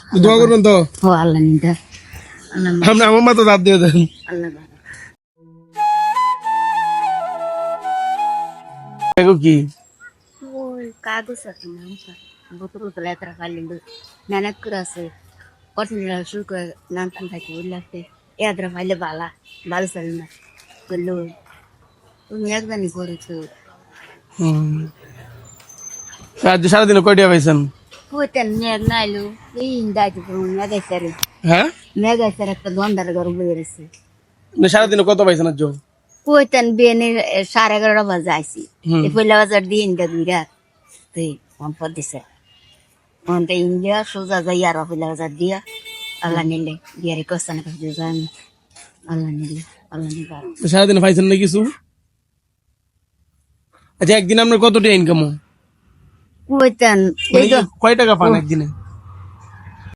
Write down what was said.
দোয়া করবেন তো ও আল্লাহ নিদা আল্লাহ আপনি আমার মা তো দাঁত দিয়ে দেন আল্লাহ দেখো কি ওই কাগজ আছে না বোতল বোতল এত খালি মেহনত করে আছে কঠিন শুরু করে নাম টান থাকি উল্লাসে এদের ফাইলে বালা ভালো চলে না করলো তুমি একদানি করেছো আজ সারাদিন কয়টা পাইছেন হইতেন মেঘ নাইলো এই দায়িত্ব মেঘাইছে হ্যাঁ মেঘাইছে একটা দন্ডার ঘর বেরিয়েছে সারাদিন কত পাইছেন আজ কইতেন বিয়েনে 11:30 বাজে আইসি হুম। এই পয়লা বাজার দিয়ে ইন্ডিয়া দুইরা তুই সম্পদ দিছে মনটা ইন্ডিয়া সোজা যাই আর পয়লা বাজার দিয়া আল্লাহ নিলে বিয়ারে কস্তান কাছে যান আল্লাহ নিলে আল্লাহ নিলে সারাদিন পাইছেন না কিছু আচ্ছা একদিন আপনার কত টাকা ইনকাম কইতেন এই তো কয় টাকা পান একদিনে